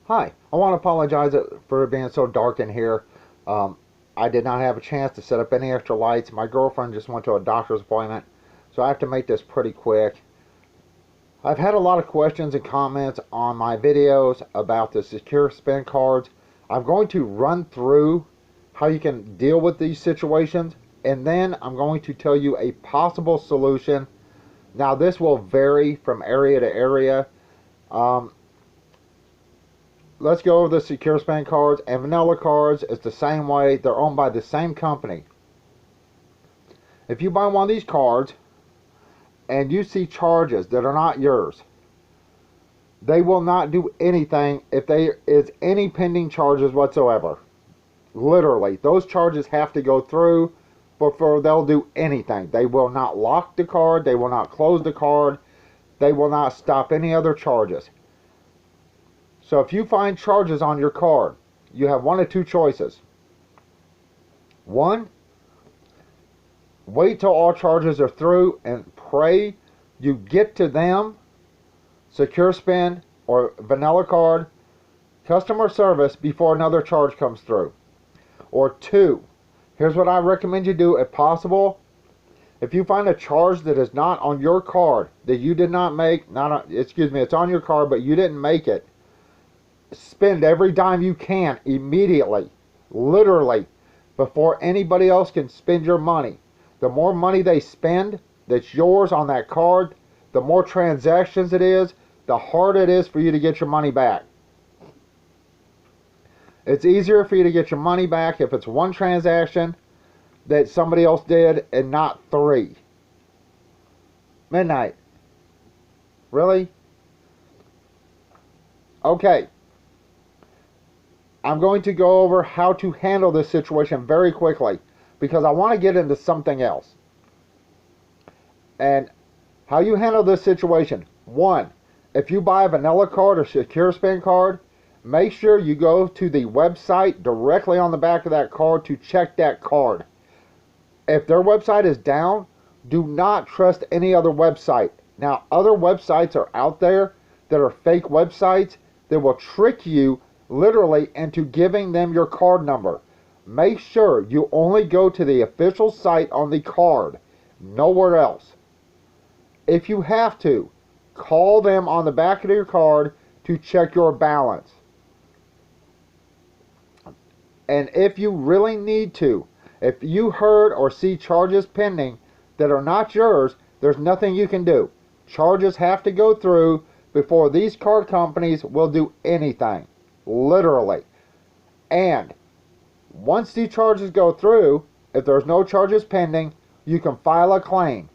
Hi, I want to apologize for it being so dark in here. Um, I did not have a chance to set up any extra lights. My girlfriend just went to a doctor's appointment, so I have to make this pretty quick. I've had a lot of questions and comments on my videos about the secure spend cards. I'm going to run through how you can deal with these situations, and then I'm going to tell you a possible solution. Now, this will vary from area to area. Um, let's go over the secure spend cards and vanilla cards. It's the same way. They're owned by the same company. If you buy one of these cards and you see charges that are not yours, they will not do anything if there is any pending charges whatsoever. Literally, those charges have to go through before they'll do anything. They will not lock the card. They will not close the card. They will not stop any other charges. So if you find charges on your card, you have one of two choices. One, wait till all charges are through and pray you get to them, secure spend or vanilla card, customer service before another charge comes through. Or two, here's what I recommend you do if possible. If you find a charge that is not on your card, that you did not make, it's on your card but you didn't make it, spend every dime you can immediately, literally, before anybody else can spend your money. The more money they spend that's yours on that card, the more transactions it is, the harder it is for you to get your money back. It's easier for you to get your money back if it's one transaction that somebody else did and not three. Midnight. Really? Okay. I'm going to go over how to handle this situation very quickly because I want to get into something else. And how you handle this situation. One, if you buy a vanilla card or secure spend card, make sure you go to the website directly on the back of that card to check that card. If their website is down, do not trust any other website. Now, other websites are out there that are fake websites that will trick you literally into giving them your card number. Make sure you only go to the official site on the card, nowhere else. If you have to, call them on the back of your card to check your balance. And if you really need to, if you heard or see charges pending that are not yours, there's nothing you can do. Charges have to go through before these card companies will do anything. Literally. And once these charges go through, if there's no charges pending, you can file a claim.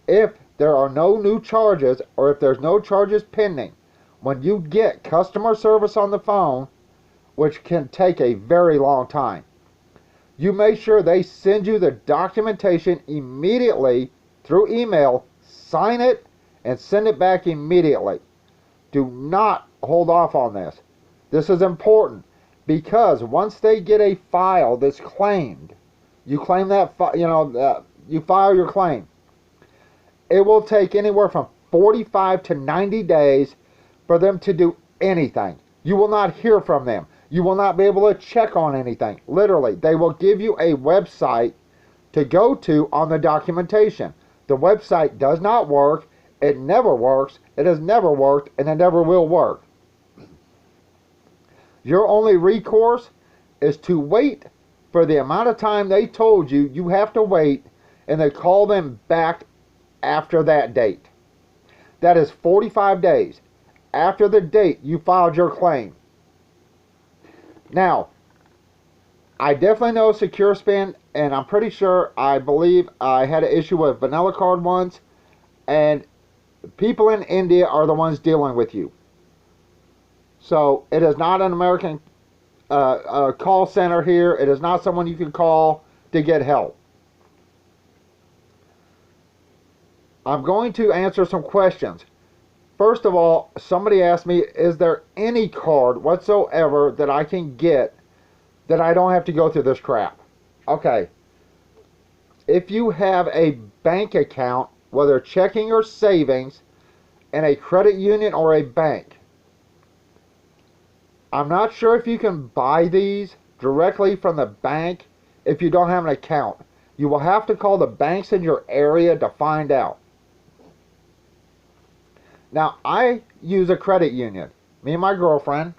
If there are no new charges or if there's no charges pending, when you get customer service on the phone, which can take a very long time, you make sure they send you the documentation immediately through email, sign it, and send it back immediately. Do not hold off on this. This is important because once they get a file that's claimed, you claim that, you file your claim. It will take anywhere from 45 to 90 days for them to do anything. You will not hear from them. You will not be able to check on anything. Literally, they will give you a website to go to on the documentation. The website does not work. It never works. It has never worked, and it never will work. Your only recourse is to wait for the amount of time they told you you have to wait, and then call them back after that date. That is 45 days after the date you filed your claim. Now, I definitely know secure spend, and I'm pretty sure, I believe I had an issue with vanilla card once, and people in India are the ones dealing with you. So it is not an American call center here. It is not someone you can call to get help. I'm going to answer some questions. First of all, somebody asked me, is there any card whatsoever that I can get that I don't have to go through this crap? Okay. If you have a bank account, whether checking or savings, in a credit union or a bank, I'm not sure if you can buy these directly from the bank if you don't have an account. You will have to call the banks in your area to find out. Now, I use a credit union, me and my girlfriend,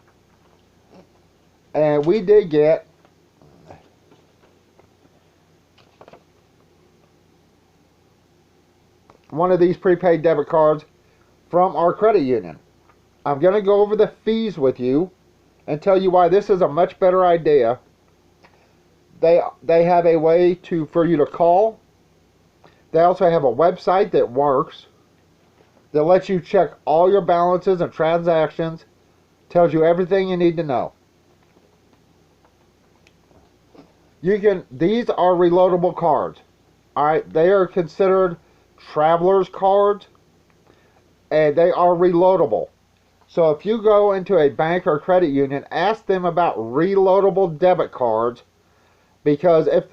and we did get one of these prepaid debit cards from our credit union. I'm going to go over the fees with you and tell you why this is a much better idea. They have a way for you to call. They also have a website that works, that lets you check all your balances and transactions, tells you everything you need to know. These are reloadable cards. Alright, they are considered traveler's cards, and they are reloadable. So if you go into a bank or credit union, ask them about reloadable debit cards, because if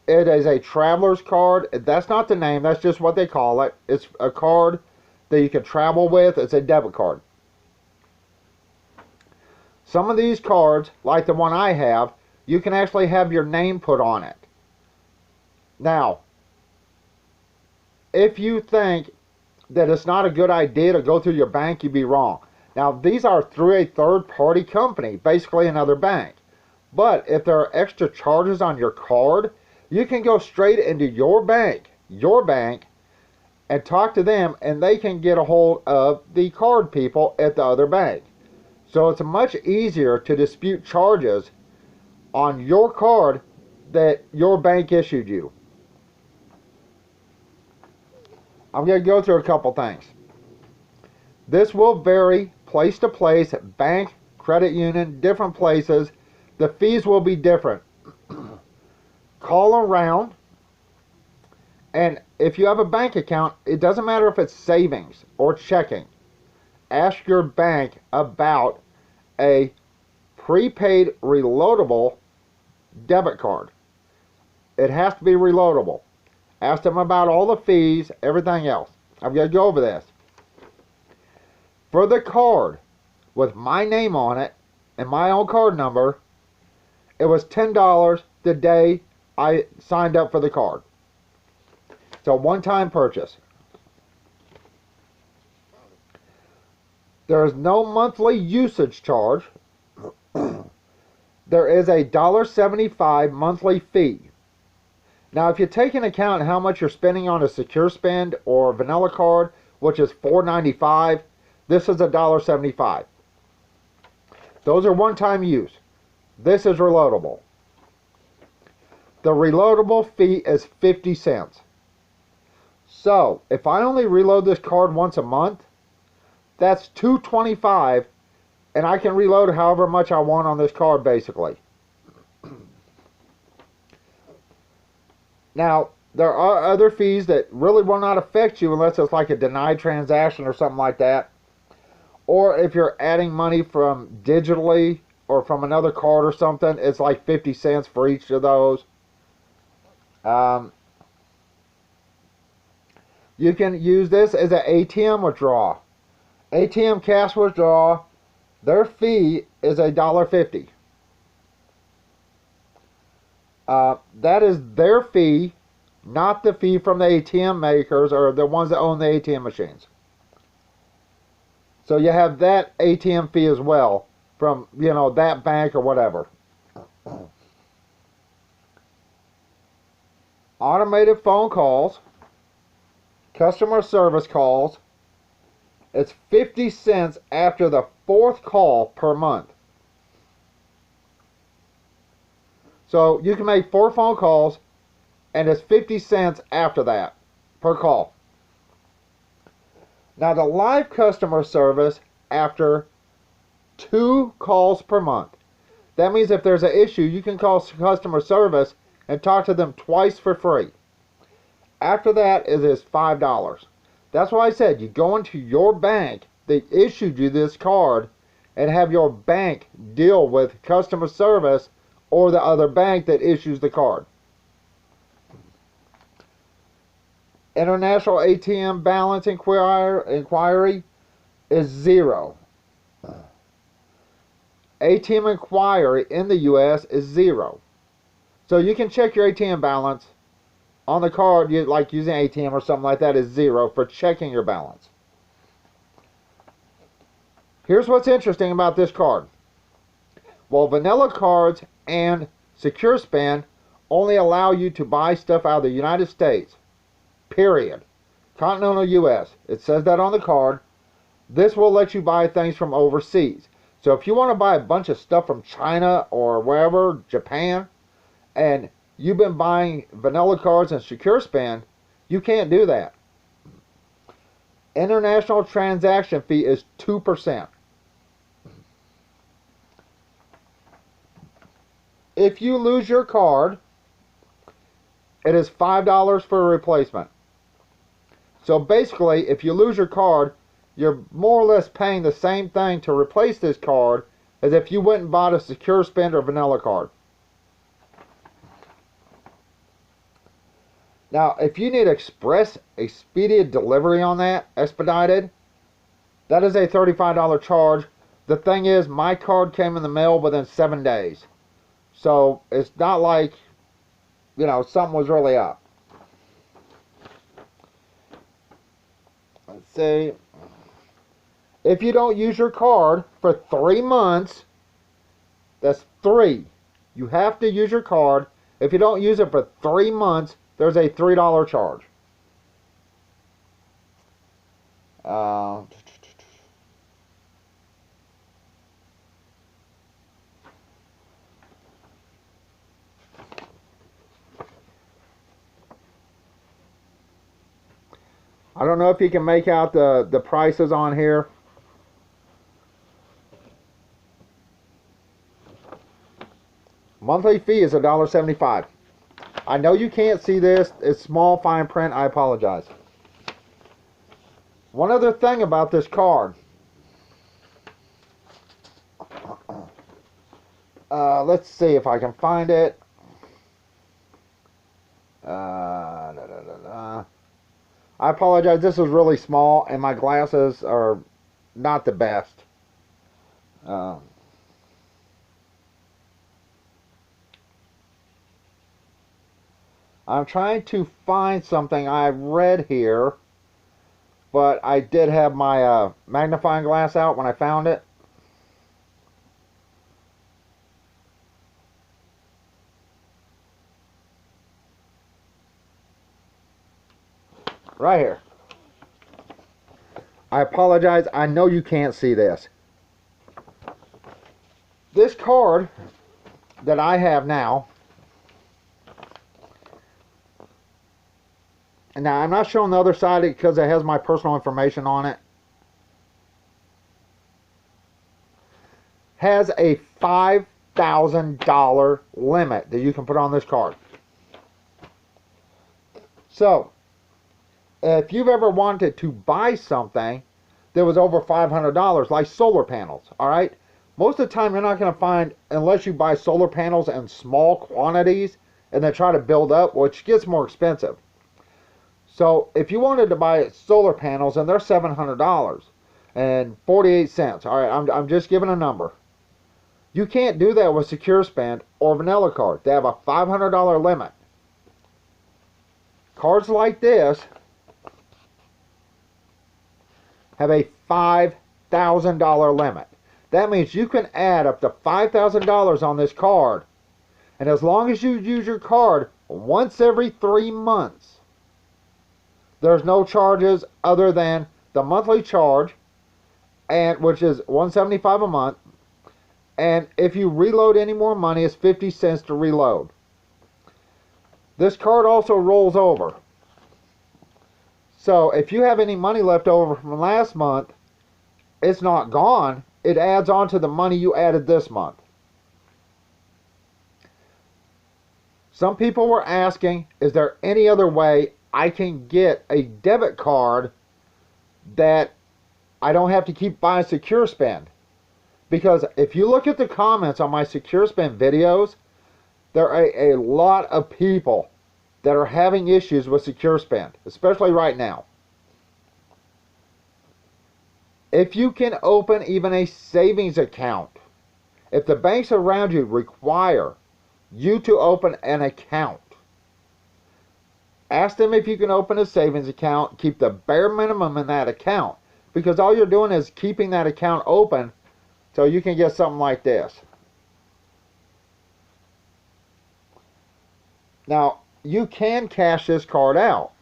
it is a traveler's card, that's not the name, that's just what they call it. It's a card that you can travel with. It's a debit card. Some of these cards, like the one I have, you can actually have your name put on it. Now, if you think that it's not a good idea to go through your bank, you'd be wrong. Now, these are through a third-party company, basically another bank. But if there are extra charges on your card, you can go straight into your bank, and talk to them, and they can get a hold of the card people at the other bank. So it's much easier to dispute charges on your card that your bank issued you. I'm going to go through a couple things. This will vary place to place, bank, credit union, different places. The fees will be different. Call around, and if you have a bank account, it doesn't matter if it's savings or checking. Ask your bank about a prepaid reloadable debit card. It has to be reloadable. Ask them about all the fees, everything else. I'm going to go over this. For the card with my name on it and my own card number, it was $10 the day I signed up for the card. It's a one-time purchase. There is no monthly usage charge. There is a $1.75 monthly fee. Now, if you take into account how much you're spending on a secure spend or vanilla card, which is $4.95, this is $1.75. Those are one-time use. This is reloadable. The reloadable fee is 50 cents. So, if I only reload this card once a month, that's $2.25, and I can reload however much I want on this card, basically. Now, there are other fees that really will not affect you unless it's like a denied transaction or something like that. Or if you're adding money from digitally or from another card or something, it's like 50 cents for each of those. You can use this as an ATM withdrawal. ATM cash withdrawal, their fee is $1.50. That is their fee, not the fee from the ATM makers or the ones that own the ATM machines. So you have that ATM fee as well from, that bank or whatever. Automated phone calls, customer service calls, it's 50 cents after the 4th call per month. So you can make 4 phone calls, and it's 50 cents after that per call. Now, the live customer service after 2 calls per month. That means if there's an issue, you can call customer service and talk to them twice for free. After that, it is $5. That's why I said you go into your bank that issued you this card and have your bank deal with customer service or the other bank that issues the card. International ATM balance inquiry is 0. ATM inquiry in the U.S. is 0. So you can check your ATM balance on the card, like using ATM or something like that, is 0 for checking your balance. Here's what's interesting about this card. Well, vanilla cards and secure spend only allow you to buy stuff out of the United States. Period. Continental U.S. It says that on the card. This will let you buy things from overseas. So if you want to buy a bunch of stuff from China or wherever, Japan, and you've been buying vanilla cards and secure spend, you can't do that. International transaction fee is 2%. If you lose your card, it is $5 for a replacement. So basically, if you lose your card, you're more or less paying the same thing to replace this card as if you went and bought a secure spend or vanilla card. Now, if you need express expedient delivery on that, expedited, that is a $35 charge. The thing is, my card came in the mail within 7 days. So it's not like, something was really up. Let's see. If you don't use your card for 3 months, that's 3. You have to use your card. If you don't use it for 3 months, there's a $3 charge. I don't know if you can make out the prices on here. Monthly fee is $1.75. I know you can't see this. It's small fine print. I apologize. One other thing about this card. Let's see if I can find it. I apologize. This is really small, and my glasses are not the best. I'm trying to find something I read here, but I did have my magnifying glass out when I found it. Right here. I apologize. I know you can't see this. This card that I have now, and now I'm not showing the other side because it has my personal information on it, has a $5,000 limit that you can put on this card. So, if you've ever wanted to buy something that was over $500, like solar panels, alright? Most of the time you're not going to find, unless you buy solar panels in small quantities and then try to build up, which gets more expensive. So if you wanted to buy solar panels, and they're $700 and 48 cents, alright, I'm just giving a number. You can't do that with secure spend or vanilla card. They have a $500 limit. Cards like this have a $5,000 limit. That means you can add up to $5,000 on this card, and as long as you use your card once every 3 months, there's no charges other than the monthly charge, and which is $175 a month, and if you reload any more money, it's 50 cents to reload. This card also rolls over. So if you have any money left over from last month, it's not gone. It adds on to the money you added this month. Some people were asking, is there any other way I can get a debit card that I don't have to keep buying secure spend? Because if you look at the comments on my secure spend videos, there are a lot of people that are having issues with secure spend, especially right now. If you can open even a savings account If the banks around you require you to open an account, ask them if you can open a savings account, keep the bare minimum in that account, because all you're doing is keeping that account open so you can get something like this. Now, you can cash this card out.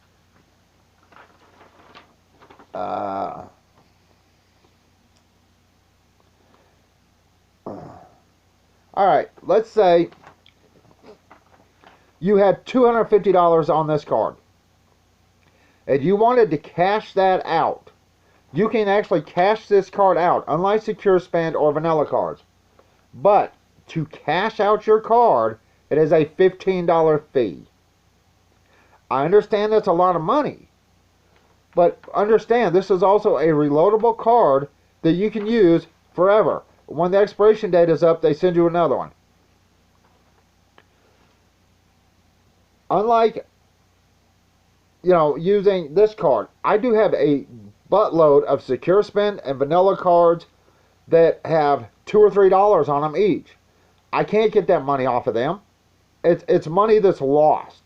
Alright, let's say you had $250 on this card and you wanted to cash that out. You can actually cash this card out, unlike Secure Spend or vanilla cards. But to cash out your card, it is a $15 fee. I understand that's a lot of money, but understand this is also a reloadable card that you can use forever. When the expiration date is up, they send you another one. Unlike, using this card, I do have a buttload of Secure Spend and vanilla cards that have $2 or $3 on them each. I can't get that money off of them. It's money that's lost.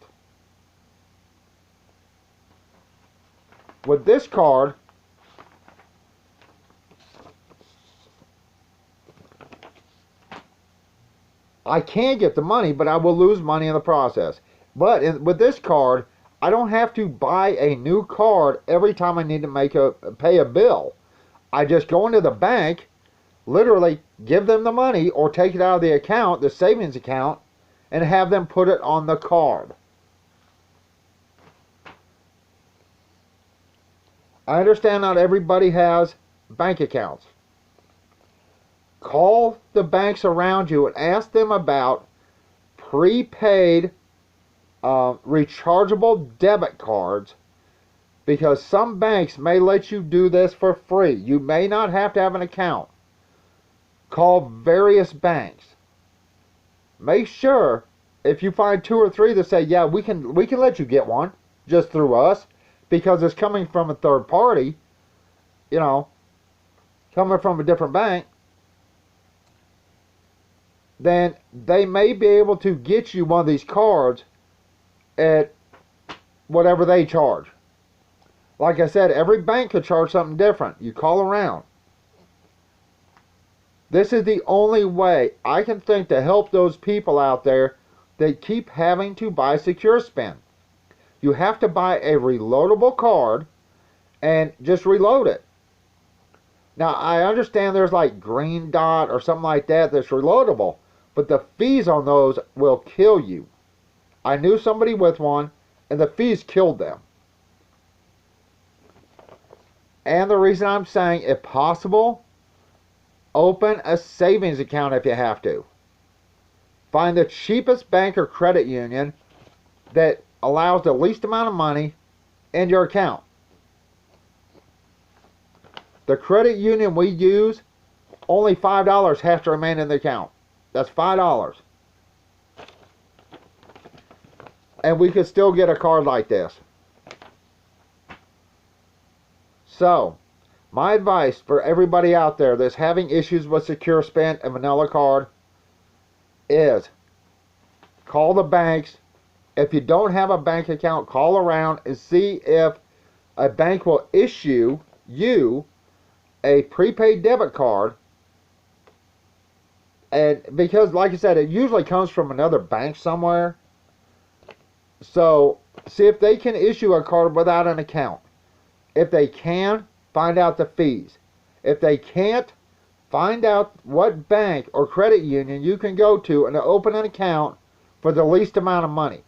With this card, I can get the money, but I will lose money in the process. But with this card, I don't have to buy a new card every time I need to pay a bill. I just go into the bank, literally give them the money or take it out of the account, the savings account, and have them put it on the card. I understand not everybody has bank accounts. Call the banks around you and ask them about prepaid rechargeable debit cards, because some banks may let you do this for free. You may not have to have an account. Call various banks. Make sure if you find 2 or 3 that say, yeah, we can let you get one just through us, because it's coming from a third party, coming from a different bank, then they may be able to get you one of these cards at whatever they charge. Like I said, every bank could charge something different. You call around. This is the only way I can think to help those people out there that keep having to buy Secure Spend. You have to buy a reloadable card and just reload it. Now, I understand there's like Green Dot or something like that that's reloadable, but the fees on those will kill you. I knew somebody with one, and the fees killed them. And the reason I'm saying, if possible, open a savings account if you have to. Find the cheapest bank or credit union that allows the least amount of money in your account. The credit union we use, only $5 has to remain in the account. That's $5. And we could still get a card like this. So, my advice for everybody out there that's having issues with Secure Spend and vanilla card is call the banks. If you don't have a bank account, call around and see if a bank will issue you a prepaid debit card. And because, like I said, it usually comes from another bank somewhere. So, see if they can issue a card without an account. If they can, find out the fees. If they can't, find out what bank or credit union you can go to and open an account for the least amount of money.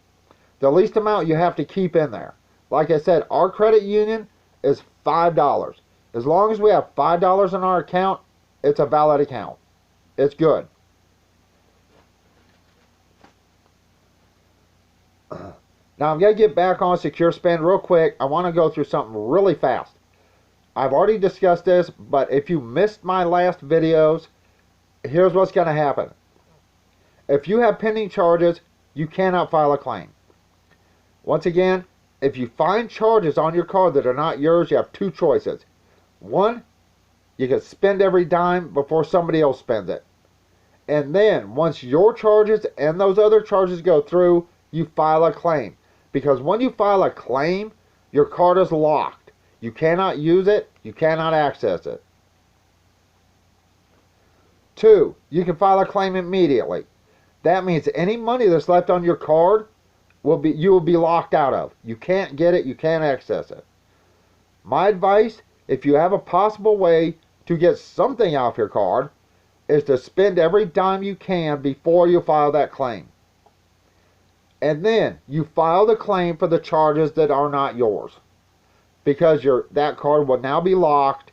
The least amount you have to keep in there. Like I said, our credit union is $5. As long as we have $5 in our account, it's a valid account. It's good. Now, I'm going to get back on Secure Spend real quick. I want to go through something really fast. I've already discussed this, but if you missed my last videos, here's what's going to happen. If you have pending charges, you cannot file a claim. Once again, if you find charges on your card that are not yours, you have 2 choices. One, you can spend every dime before somebody else spends it. And then once your charges and those other charges go through, you file a claim. Because when you file a claim, your card is locked. You cannot use it. You cannot access it. 2, you can file a claim immediately. That means any money that's left on your card you will be locked out of. You can't get it. You can't access it. My advice, if you have a possible way to get something off your card, is to spend every dime you can before you file that claim. And then you file the claim for the charges that are not yours. Because that card will now be locked,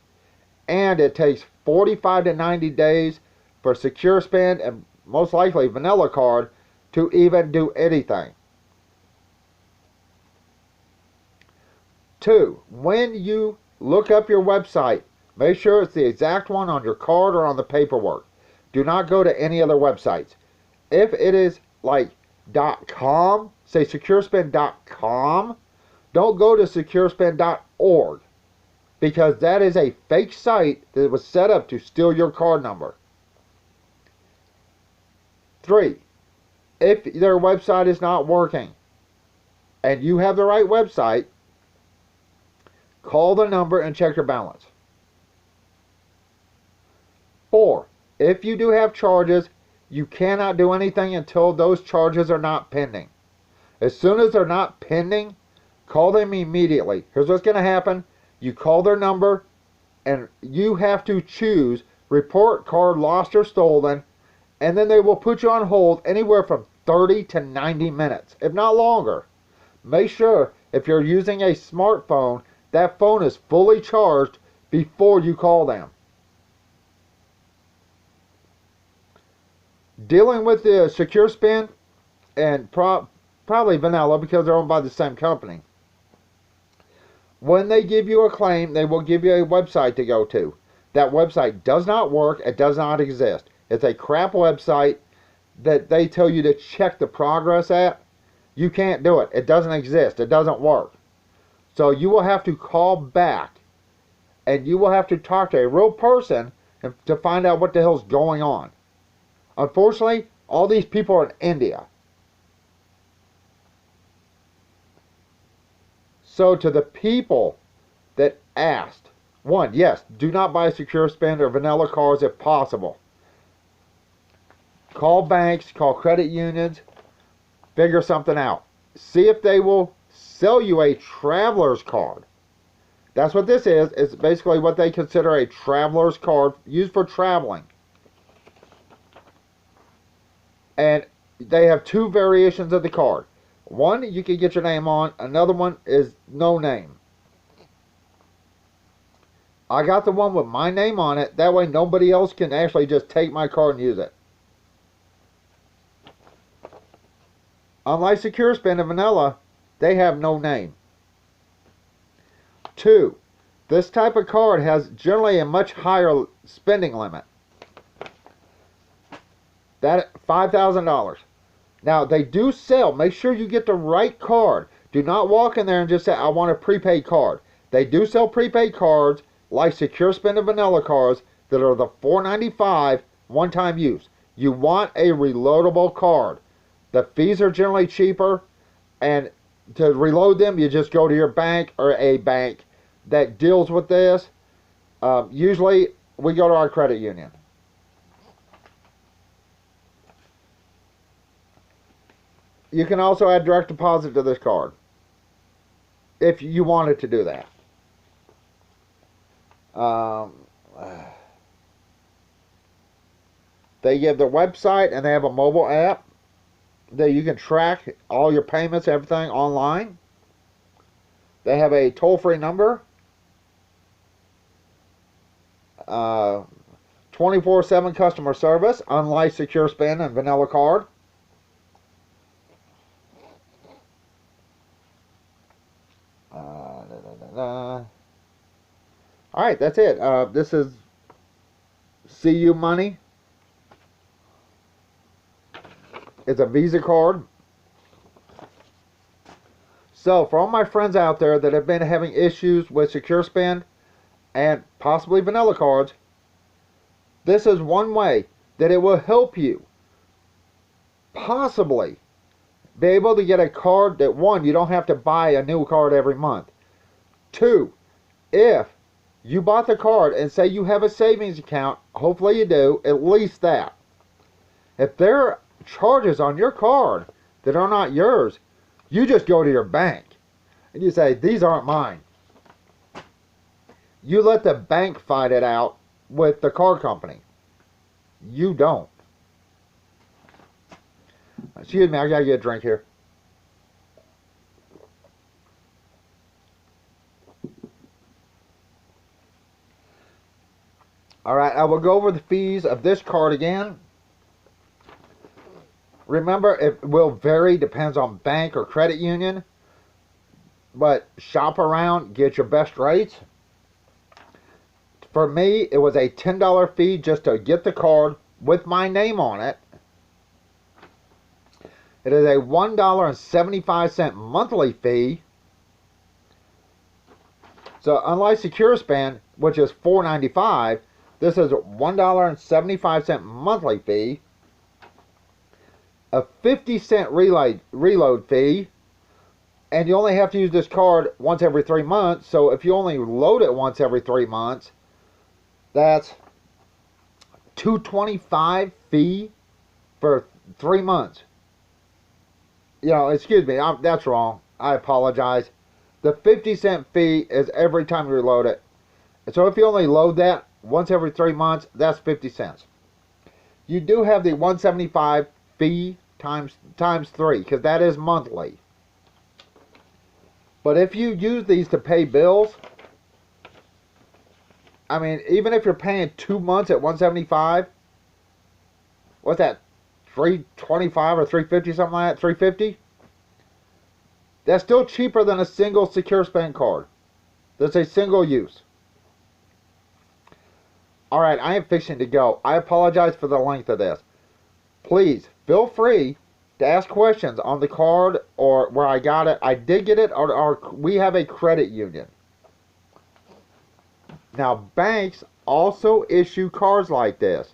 and it takes 45 to 90 days for Secure Spend and most likely Vanilla Card to even do anything. 2, when you look up your website, make sure it's the exact one on your card or on the paperwork. Do not go to any other websites. If it is like .com, say securespend.com, don't go to securespend.org, because that is a fake site that was set up to steal your card number. 3, if their website is not working and you have the right website, call the number and check your balance. 4, if you do have charges, you cannot do anything until those charges are not pending. As soon as they're not pending, call them immediately. Here's what's going to happen. You call their number, and you have to choose report card lost or stolen, and then they will put you on hold anywhere from 30 to 90 minutes, if not longer. Make sure if you're using a smartphone, that phone is fully charged before you call them. Dealing with the Secure Spend and probably Vanilla, because they're owned by the same company. When they give you a claim, they will give you a website to go to. That website does not work. It does not exist. It's a crap website that they tell you to check the progress at. You can't do it. It doesn't exist. It doesn't work. So you will have to call back, and you will have to talk to a real person to find out what the hell's going on. Unfortunately, all these people are in India. So to the people that asked, 1, yes, do not buy Secure Spend or Vanilla cards if possible. Call banks, call credit unions, figure something out. See if they will sell you a traveler's card. That's what this is. It's basically what they consider a traveler's card used for traveling. And they have 2 variations of the card. One you can get your name on. Another one is no name. I got the one with my name on it. That way nobody else can actually just take my card and use it. Unlike Secure Spend and Vanilla, they have no name. 2, this type of card has generally a much higher spending limit. That $5,000. Now they do sell. Make sure you get the right card. Do not walk in there and just say, I want a prepaid card. They do sell prepaid cards like Secure Spend and Vanilla cards that are the $4.95 one-time use. You want a reloadable card. The fees are generally cheaper, and to reload them, you just go to your bank or a bank that deals with this. Usually, we go to our credit union. You can also add direct deposit to this card if you wanted to do that. They give their website, and they have a mobile app that you can track all your payments, everything online. They have a toll-free number, 24/7 customer service, unlike Secure Spend and Vanilla Card. Alright, that's it. This is CU Money. It's a Visa card. So, for all my friends out there that have been having issues with Secure Spend and possibly Vanilla cards, this is one way that it will help you possibly be able to get a card that, one, you don't have to buy a new card every month. Two, if you bought the card and say you have a savings account, hopefully you do, at least that. If there are charges on your card that are not yours, you just go to your bank and you say, these aren't mine. You let the bank fight it out with the card company. You don't. Excuse me, I gotta get a drink here. Alright, I will go over the fees of this card again. Remember, it will vary, depends on bank or credit union. But shop around, get your best rates. For me, it was a $10 fee just to get the card with my name on it. It is a $1.75 monthly fee. So unlike SecureSpend, which is $4.95, this is $1.75 monthly fee. A 50-cent reload fee. And you only have to use this card once every 3 months. So if you only load it once every 3 months, that's $2.25 fee for 3 months. You know, excuse me, that's wrong. I apologize. The 50-cent fee is every time you reload it. So if you only load that once every 3 months, that's 50 cents. You do have the $1.75 fee times 3, because that is monthly. But if you use these to pay bills, I mean, even if you're paying 2 months at $1.75, what's that, $3.25 or $3.50, something like that, $3.50? That's still cheaper than a single SecureSpend card. That's a single use. Alright, I am fixing to go. I apologize for the length of this. Please, feel free to ask questions on the card or where I got it. I did get it, or we have a credit union. Now, banks also issue cards like this.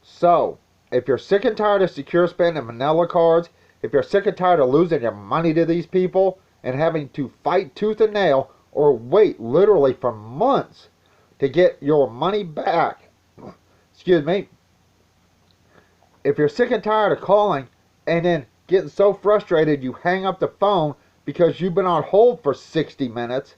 So, if you're sick and tired of SecureSpend and Manila cards, if you're sick and tired of losing your money to these people and having to fight tooth and nail or wait literally for months to get your money back, excuse me, if you're sick and tired of calling and then getting so frustrated you hang up the phone because you've been on hold for 60 minutes,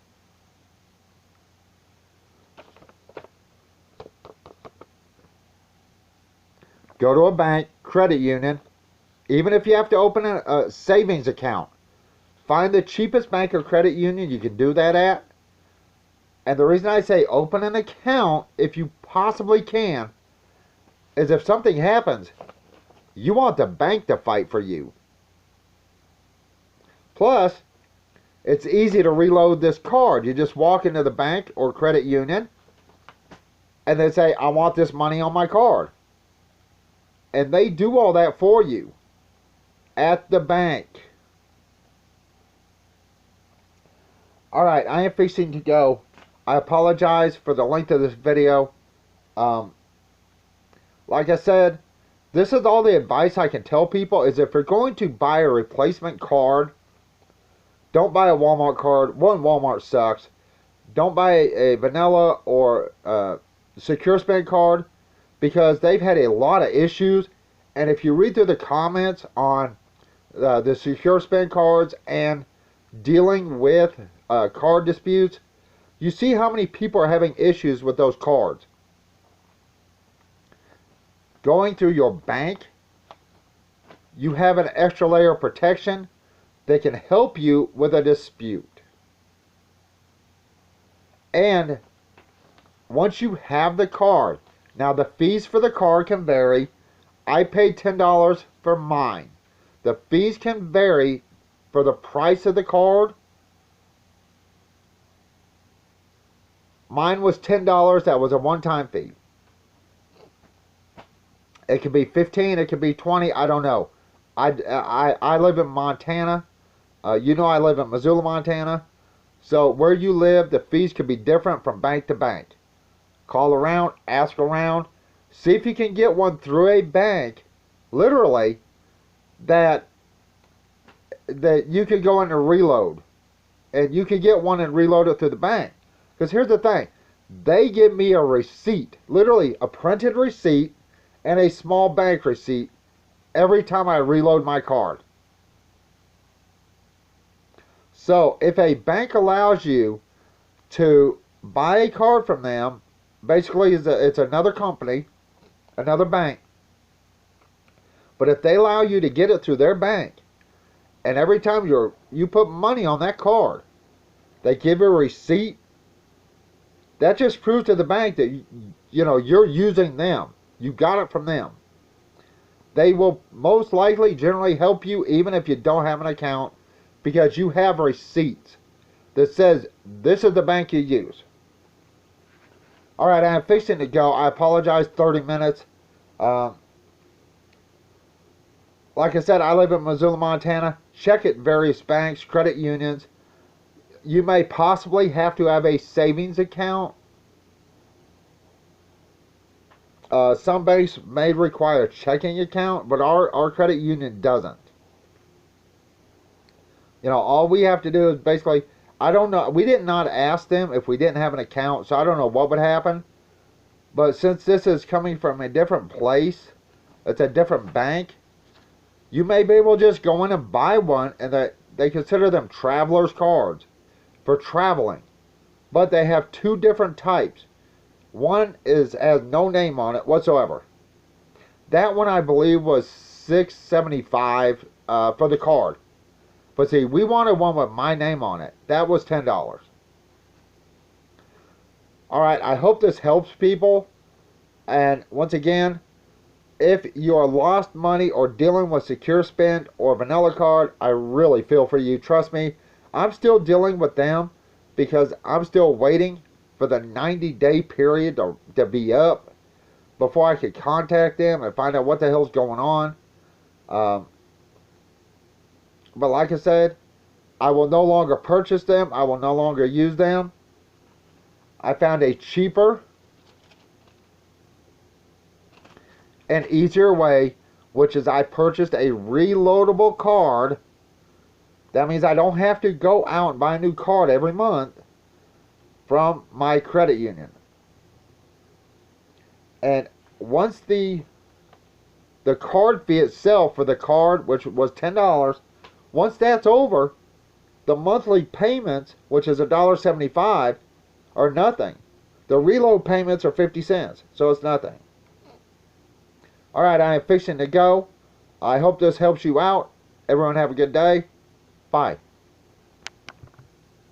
go to a bank, credit union. Even if you have to open a savings account, find the cheapest bank or credit union you can do that at. And the reason I say open an account, if you possibly can, is if something happens, you want the bank to fight for you. Plus, it's easy to reload this card. You just walk into the bank or credit union, and they say, I want this money on my card. And they do all that for you at the bank. Alright, I am fixing to go. I apologize for the length of this video. Like I said, this is all the advice I can tell people, is if you're going to buy a replacement card, don't buy a Walmart card. One, Walmart sucks. Don't buy a vanilla or SecureSpend card, because they've had a lot of issues. And if you read through the comments on the SecureSpend cards and dealing with card disputes, you see how many people are having issues with those cards. Going through your bank, you have an extra layer of protection that can help you with a dispute. And once you have the card, now the fees for the card can vary. I paid $10 for mine. The fees can vary for the price of the card. Mine was $10. That was a one-time fee. It could be $15. It could be $20. I don't know. I live in Montana. You know I live in Missoula, Montana. So where you live, the fees could be different from bank to bank. Call around, ask around, see if you can get one through a bank, literally, that you could go in and reload. And you could get one and reload it through the bank. Because here's the thing. They give me a receipt, literally a printed receipt and a small bank receipt every time I reload my card. So if a bank allows you to buy a card from them, basically it's another company, another bank. But if they allow you to get it through their bank, and every time you put money on that card, they give you a receipt, that just proves to the bank that you're using them. You got it from them. They will most likely generally help you even if you don't have an account, because you have receipts that says this is the bank you use. Alright, I'm fixing to go. I apologize, 30 minutes. Like I said, I live in Missoula, Montana. Check at various banks, credit unions. You may possibly have to have a savings account. Some banks may require a checking account, but our credit union doesn't. All we have to do is basically, I don't know, we did not ask them if we didn't have an account, so I don't know what would happen. But since this is coming from a different place, it's a different bank, you may be able to just go in and buy one, and they consider them traveler's cards for traveling. But they have two different types. One has no name on it whatsoever. That one I believe was $6.75 for the card. But see, we wanted one with my name on it. That was $10. Alright, I hope this helps people. And once again, if you are lost money or dealing with Secure Spend or Vanilla Card, I really feel for you. Trust me, I'm still dealing with them because I'm still waiting for the 90-day period to be up before I could contact them and find out what the hell's going on. But like I said, I will no longer purchase them. I will no longer use them. I found a cheaper and easier way, which is I purchased a reloadable card. That means I don't have to go out and buy a new card every month from my credit union. And once the card fee itself for the card, which was $10, once that's over, the monthly payments, which is $1.75, are nothing. The reload payments are 50 cents, so it's nothing. Alright, I am fixing to go. I hope this helps you out. Everyone have a good day. Bye.